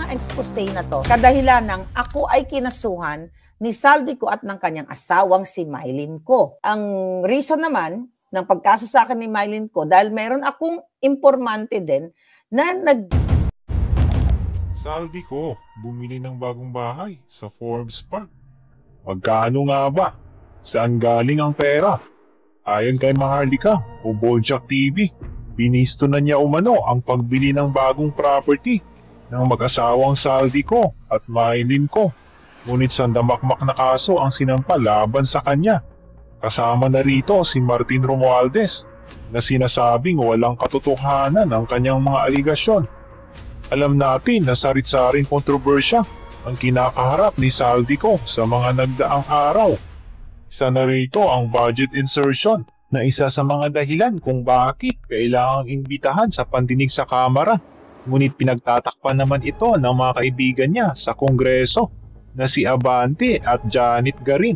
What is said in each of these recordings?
mga expose na to, kadahilan ng ako ay kinasuhan ni Zaldico at ng kanyang asawang si Mylene Ko. Ang reason naman ng pagkaso sa akin ni Mylene Ko, dahil meron akong informante din na Zaldico, bumili ng bagong bahay sa Forbes Park. Magkano nga ba? Saan galing ang pera? Ayon kay Maharlika o Bojack TV, binisto na niya umano ang pagbili ng bagong property ng mag-asawang Zaldico at Mylene Ko. Ngunit sandamakmak na kaso ang sinampa laban sa kanya. Kasama na rito si Martin Romualdez na sinasabing walang katotohanan ang kanyang mga aligasyon. Alam natin na sarit-saring kontrobersya ang kinakaharap ni Zaldico sa mga nagdaang araw. Isa na rito ang budget insertion na isa sa mga dahilan kung bakit kailangang imbitahan sa pandinig sa Kamara. Ngunit pinagtatakpan naman ito ng mga kaibigan niya sa Kongreso na si Abante at Janet Garin.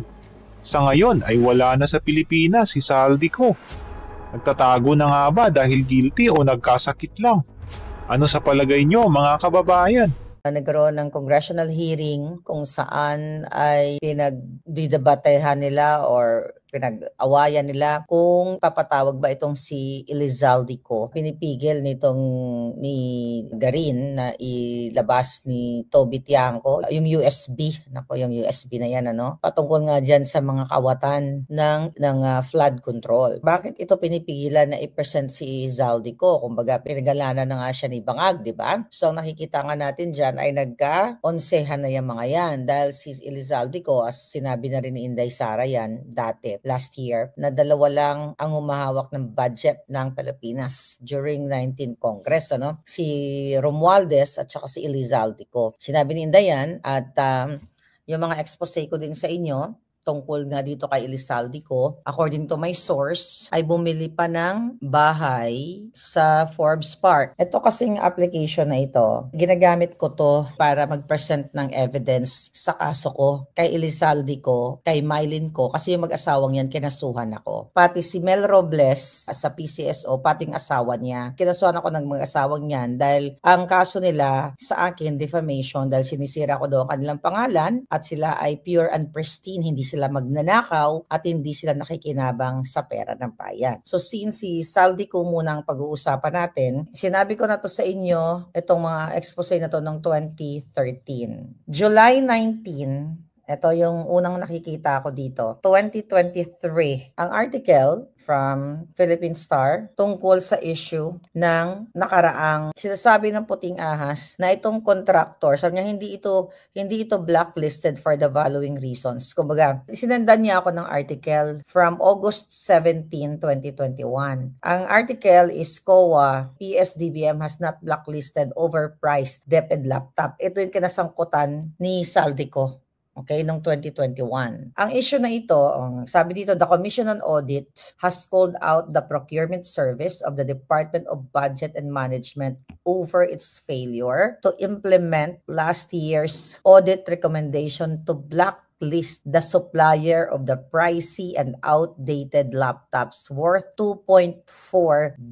Sa ngayon ay wala na sa Pilipinas si Zaldico. Nagtatago na nga ba dahil guilty o nagkasakit lang? Ano sa palagay nyo mga kababayan? Nagkaroon ng congressional hearing kung saan ay pinagdidebatehan nila or pinag-awayan nila kung papatawag ba itong si Elizaldico. Pinipigil ni Garin na ilabas ni Toby Tiangco yung USB. Nako, yung USB na yan, ano? Patungkol nga dyan sa mga kawatan ng flood control. Bakit ito pinipigilan na i-present si Zaldico? Kumbaga, pinagalanan na nga siya ni Bangag, di ba? So, ang nakikita nga natin dyan ay nagka-onsehan na yung mga yan dahil si Elizaldico, as sinabi na rin ni Inday Sara yan dati, last year, na dalawa lang ang humahawak ng budget ng Pilipinas during 19th Congress, ano? Si Romualdez at saka si Elizaldico. Sinabi ni Inday yan at yung mga expose ko din sa inyo tungkol nga dito kay Elizaldico, according to my source, ay bumili pa ng bahay sa Forbes Park. Ito kasing application na ito, ginagamit ko to para mag-present ng evidence sa kaso ko kay Elizaldico, kay Mylene Ko, kasi yung mag-asawang yan, kinasuhan ako. Pati si Mel Robles sa PCSO, pating asawa niya, kinasuhan ako ng mag-asawang yan dahil ang kaso nila sa akin, defamation, dahil sinisira ko daw kanilang pangalan at sila ay pure and pristine, hindi sila magnanakaw at hindi sila nakikinabang sa pera ng bayan. So since si Zaldico muna ang pag-uusapan natin, sinabi ko na to sa inyo, itong mga expose na to ng 2013. July 19, ito yung unang nakikita ko dito, 2023. Ang article from Philippine Star tungkol sa issue ng nakaraang sinasabi ng Puting Ahas na itong contractor, sabi niya hindi ito blacklisted for the following reasons. Kumbaga, sinendan niya ako ng article from August 17, 2021. Ang article is COA, PSDBM has not blacklisted overpriced DepEd laptop. Ito yung kinasangkutan ni Zaldico. Okay, noong 2021. Ang issue na ito, sabi dito, the Commission on Audit has called out the procurement service of the Department of Budget and Management over its failure to implement last year's audit recommendation to blacklist the supplier of the pricey and outdated laptops worth 2.4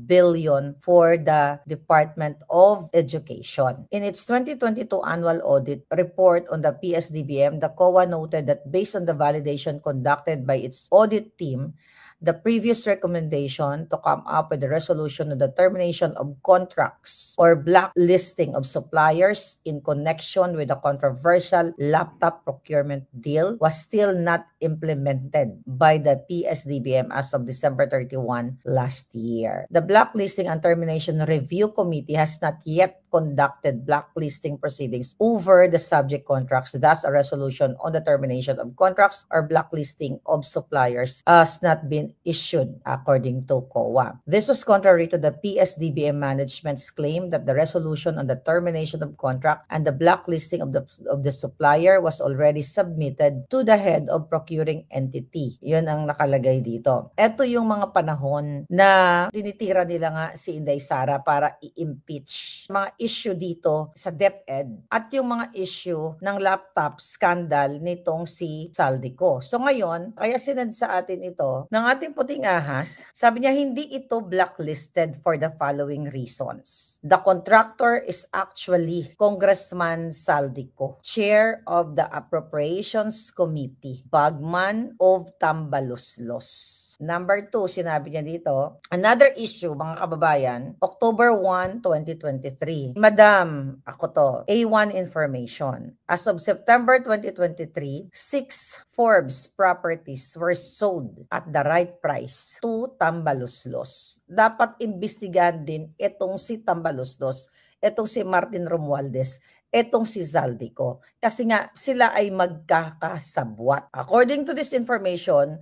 billion for the Department of Education. In its 2022 annual audit report on the PSDBM, the COA noted that based on the validation conducted by its audit team, the previous recommendation to come up with a resolution of the termination of contracts or blacklisting of suppliers in connection with the controversial laptop procurement deal was still not implemented by the PSDBM as of December 31 last year. The Blacklisting and Termination Review Committee has not yet conducted blacklisting proceedings over the subject contracts. Thus, a resolution on the termination of contracts or blacklisting of suppliers has not been issued, according to COA. This was contrary to the PSDBM management's claim that the resolution on the termination of contract and the blacklisting of the supplier was already submitted to the head of procuring entity. Yun ang nakalagay dito. Ito yung mga panahon na tinitira nila nga si Inday Sara para i-impeach. Mga issue dito sa DepEd at yung mga issue ng laptop scandal nitong si Saldico. So ngayon, kaya sinad sa atin ito ng ating puting ahas, sabi niya hindi ito blacklisted for the following reasons. The contractor is actually Congressman Saldico, Chair of the Appropriations Committee, Bagman of Tambaloslos. Number 2, sinabi niya dito, another issue, mga kababayan, October 1, 2023. Madam, ako to, A1 information. As of September 2023, 6 Forbes properties were sold at the right price to Tambaloslos. Dapat imbestigahan din itong si Tambaloslos, itong si Martin Romualdez, etong si Zaldico. Kasi nga, sila ay magkakasabwat. According to this information,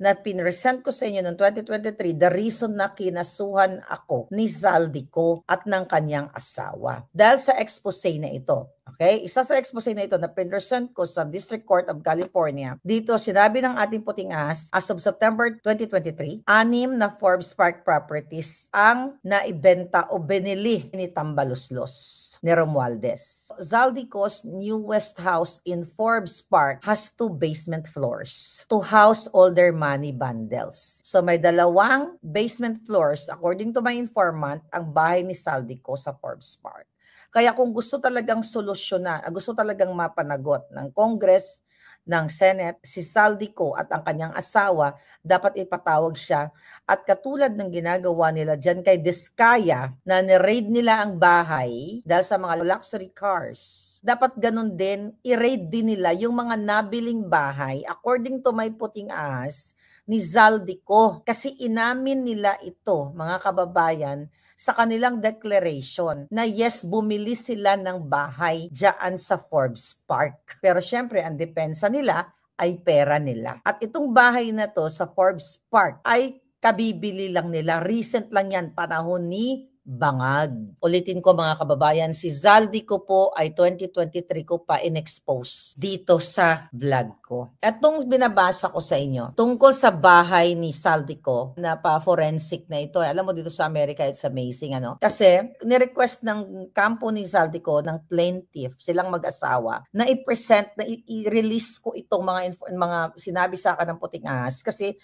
na pinresent ko sa inyo noong 2023, the reason na kinasuhan ako ni Zaldico at ng kanyang asawa. Dahil sa expose na ito. Okay? Isa sa expose na ito na pinresent ko sa District Court of California. Dito, sinabi ng ating puting ahas, as of September 2023, 6 na Forbes Park properties ang naibenta o binili ni Tambaloslos, ni Romualdez. Zaldico's newest house in Forbes Park has 2 basement floors to house all their money bundles. So may 2 basement floors, according to my informant, ang bahay ni Zaldico sa Forbes Park. Kaya kung gusto talagang solusyonan, gusto talagang mapanagot ng Congress, ng Senate, si Zaldico at ang kanyang asawa, dapat ipatawag siya. At katulad ng ginagawa nila dyan kay Diskaya, na ni-raid nila ang bahay dahil sa mga luxury cars, dapat ganun din, i-raid din nila yung mga nabiling bahay, according to my puting ahas, ni Zaldico. Kasi inamin nila ito, mga kababayan, sa kanilang declaration na yes, bumili sila ng bahay diyan sa Forbes Park. Pero syempre, ang depensa nila ay pera nila. At itong bahay na to sa Forbes Park ay kabibili lang nila. Recent lang yan, panahon ni Bangag. Ulitin ko mga kababayan, si Zaldico po ay 2023 ko pa in-expose dito sa vlog ko. Itong binabasa ko sa inyo, tungkol sa bahay ni Zaldico na pa-forensic na ito. Alam mo dito sa Amerika, it's amazing. Kasi ni-request ng kampo ni Zaldico, ng plaintiff, silang mag-asawa, na i-present, na i-release ko itong mga sinabi sa akin ng puting ahas. Kasi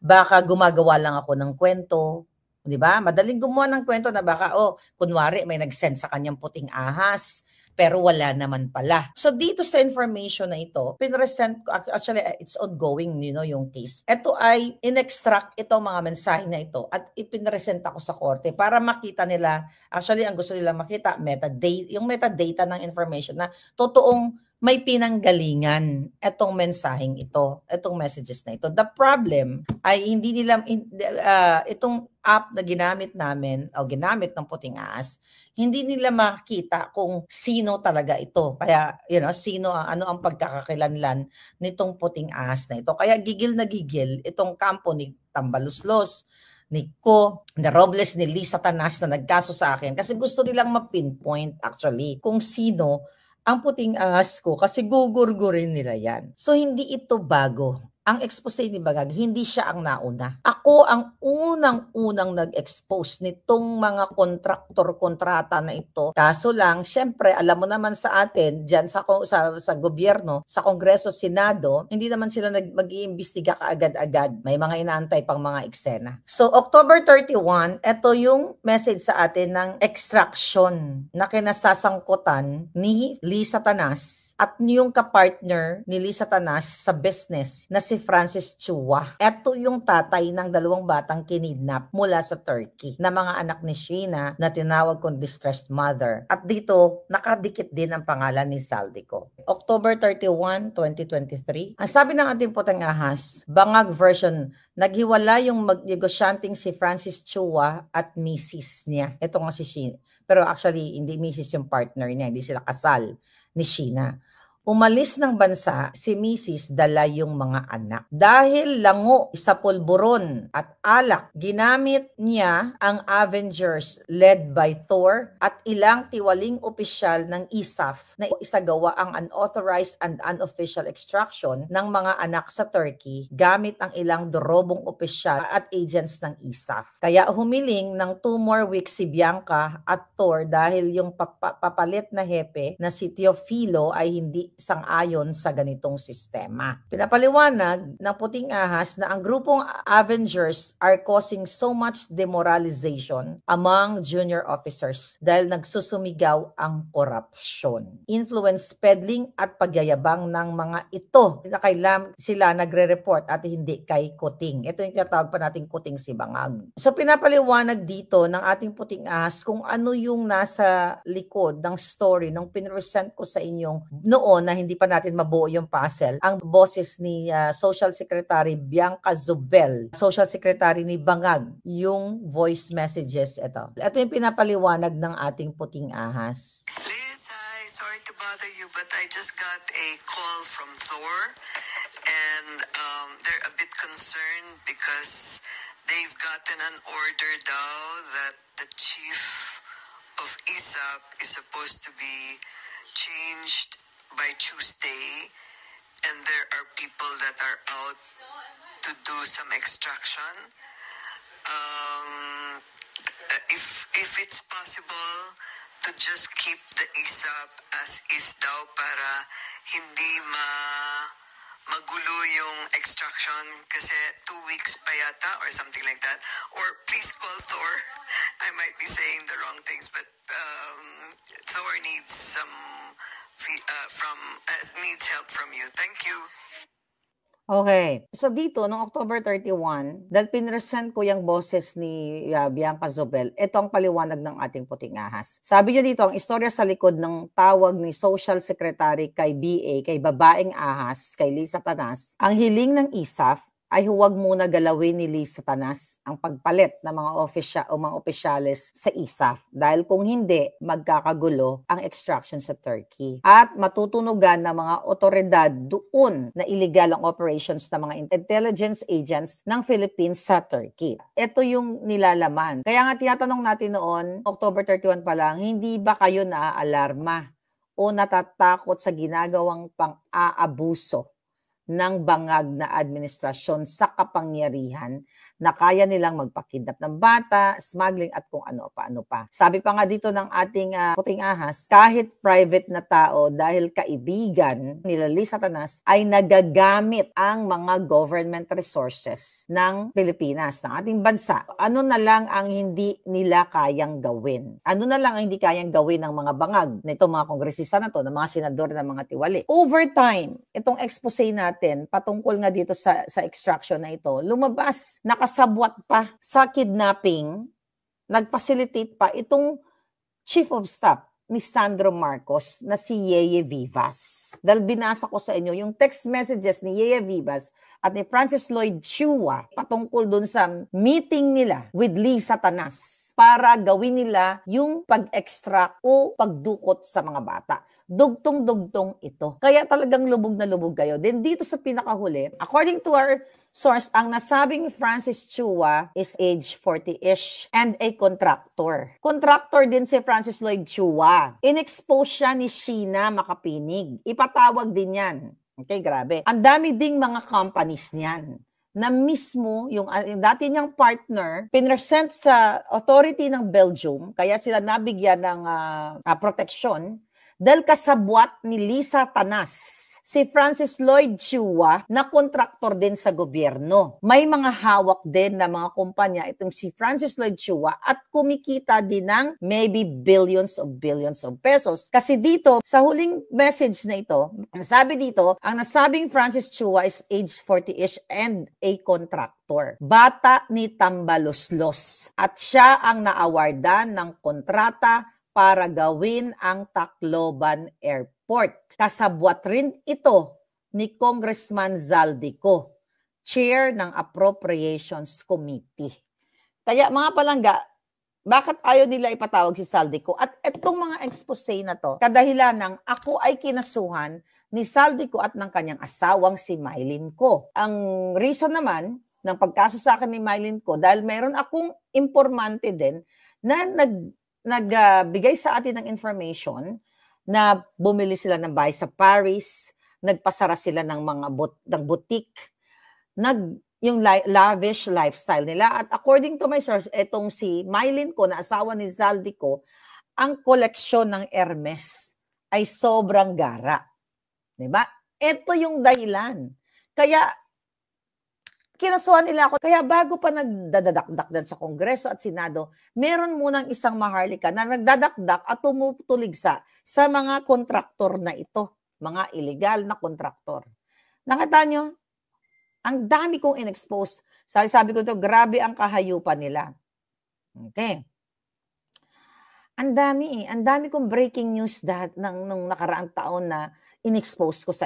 baka gumagawa lang ako ng kwento. Di ba? Madaling gumawa ng kwento na baka, kunwari may nag-send sa kanyang puting ahas, pero wala naman pala. So dito sa information na ito, pinresent ko, actually it's ongoing, yung case. Ito ay in-extract itong mga mensahe na ito at ipinresent ako sa korte para makita nila, actually ang gusto nila makita, yung metadata ng information na totoong may pinanggalingan itong mensaheng ito, itong messages na ito. The problem ay hindi nila, itong app na ginamit namin, o ginamit ng puting ahas, hindi nila makita kung sino talaga ito. Kaya, ano ang pagkakakilanlan nitong puting ahas na ito. Kaya gigil na gigil itong kampo ni Tambaloslos, ni Ko, ni Robles, ni Lisa Tanas na nagkaso sa akin. Kasi gusto nilang ma-pinpoint actually kung sino ang puting ahas ko kasi gugurgurin nila yan. So hindi ito bago. Ang expose ni Bangag, hindi siya ang nauna. Ako ang unang-unang nag-expose nitong mga kontraktor-kontrata na ito. Kaso lang, syempre, alam mo naman sa atin, dyan sa gobyerno, sa Kongreso, Senado, hindi naman sila mag-iimbestiga kaagad-agad. May mga inaantay pang mga eksena. So, October 31, ito yung message sa atin ng extraction na kinasasangkutan ni Lisa Tanas at yung kapartner ni Lisa Tanas sa business na si Francis Chua. Ito yung tatay ng 2 batang kinidnap mula sa Turkey na mga anak ni Sheena na tinawag kong distressed mother. At dito, nakadikit din ang pangalan ni Zaldico. October 31, 2023. Ang sabi ng ating putang ahas, Bangag version, naghiwala yung negosyanteng si Francis Chua at Mrs. niya. Ito nga si Sheena. Pero actually, hindi Mrs. yung partner niya. Hindi sila kasal ni Sheena. Umalis ng bansa si Mrs. dala yung mga anak. Dahil lango sa pulburon at alak, ginamit niya ang Avengers led by Thor at ilang tiwaling opisyal ng ISAF na isagawa ang unauthorized and unofficial extraction ng mga anak sa Turkey gamit ang ilang dorobong opisyal at agents ng ISAF. Kaya humiling ng 2 more weeks si Bianca at Thor dahil yung papalit na hepe na si Teofilo ay hindi sang-ayon sa ganitong sistema. Pinapaliwanag ng Puting Ahas na ang grupong Avengers are causing so much demoralization among junior officers dahil nagsusumigaw ang korupsyon. Influence peddling at pagyayabang ng mga ito na kailan sila nagre-report at hindi kay Kuting. Ito yung tinatawag pa nating Kuting si Bangag. So pinapaliwanag dito ng ating Puting Ahas kung ano yung nasa likod ng story nung pinresent ko sa inyong noon na hindi pa natin mabuo yung puzzle, ang boses ni Social Secretary Bianca Zubel, Social Secretary ni Bangag, yung voice messages ito. Ito yung pinapaliwanag ng ating Puting Ahas. Liz, hi. Sorry to bother you, but I just got a call from Thor, and they're a bit concerned because they've gotten an order daw that the chief of ISAP is supposed to be changed by Tuesday, and there are people that are out to do some extraction. If it's possible to just keep the ISAP as is daw para hindi magulo yung extraction kasi 2 weeks pa yata or something like that. Or please call Thor. I might be saying the wrong things, but Thor needs needs help from you. Thank you. Okay. So dito, noong October 31, dahil pinresent ko yung boses ni Bianca Zobel, ito ang paliwanag ng ating Puting Ahas. Sabi niyo dito, ang istorya sa likod ng tawag ni Social Secretary kay BA, kay babaeng ahas, kay Liz Satanas, ang hiling ng ISAF ay huwag muna galawin ni Liz Satanas ang pagpalit ng mga opisyales sa ISAF dahil kung hindi, magkakagulo ang extraction sa Turkey. At matutunugan ng mga otoridad doon na illegal ang operations ng mga intelligence agents ng Philippines sa Turkey. Ito yung nilalaman. Kaya nga tinatanong natin noon, October 31 pa lang, hindi ba kayo naaalarma o natatakot sa ginagawang pang-aabuso ng bangag na administrasyon sa kapangyarihan na kaya nilang magpakidnap ng bata, smuggling at kung ano pa. Sabi pa nga dito ng ating Puting Ahas, kahit private na tao dahil kaibigan nila Liz Satanas ay nagagamit ang mga government resources ng Pilipinas, ng ating bansa. Ano na lang ang hindi nila kayang gawin? Ano na lang ang hindi kayang gawin ng mga bangag nito mga kongresista na to, ng mga senador na mga tiwali? Over time, itong expose natin patungkol nga dito sa extraction na ito, lumabas, nakasabwat pa sa kidnapping, nag-facilitate pa itong Chief of Staff ni Sandro Marcos na si Yeye Vivas. Dahil binasa ko sa inyo yung text messages ni Yeye Vivas at ni Francis Lloyd Chua patungkol dun sa meeting nila with Liz Satanas para gawin nila yung pag-extract o pagdukot sa mga bata. Dugtong-dugtong ito. Kaya talagang lubog na lubog kayo. Then dito sa pinakahuli, according to our source, ang nasabing Francis Chua is age 40-ish and a contractor. Contractor din si Francis Lloyd Chua. In-expose siya ni Sheena Makapinig. Ipatawag din yan. Okay, grabe. Ang dami ding mga companies niyan na mismo yung dati niyang partner pinresent sa authority ng Belgium, kaya sila nabigyan ng protection dahil kasabwat ni Liz Satanas si Francis Lloyd Chua na kontraktor din sa gobyerno. May mga hawak din na mga kumpanya itong si Francis Lloyd Chua at kumikita din ng maybe billions of pesos. Kasi dito, sa huling message na ito, sabi dito, ang nasabing Francis Chua is age 40-ish and a contractor. Bata ni Tambaloslos. At siya ang naawardan ng kontrata para gawin ang Tacloban Airport. Kasabwat rin ito ni Congressman Zaldico, chair ng Appropriations Committee. Kaya mga palangga, bakit ayaw nila ipatawag si Zaldico? At itong mga expose na to, kadahilan ng ako ay kinasuhan ni Saldico at ng kanyang asawang si Mylene Ko. Ang reason naman ng pagkaso sa akin ni Mylene Ko, dahil meron akong informante din na nagbigay sa atin ng information na bumili sila ng bahay sa Paris, nagpasara sila ng mga ng boutique, yung lavish lifestyle nila. At according to my source, etong si Mylene Ko na asawa ni Zaldico, ang koleksyon ng Hermes ay sobrang gara. Diba? Ito yung dahilan. Kaya, kinasuhan nila ako. Kaya bago pa nagdadakdak din sa Kongreso at Senado, meron munang isang maharlika na nagdadakdak at tumutuligsa sa mga kontraktor na ito. Mga illegal na kontraktor. Nakita nyo? Ang dami kong in-expose. Sabi ko ito, grabe ang kahayupan nila. Okay. Ang dami kong breaking news nung nakaraang taon na in-expose ko sa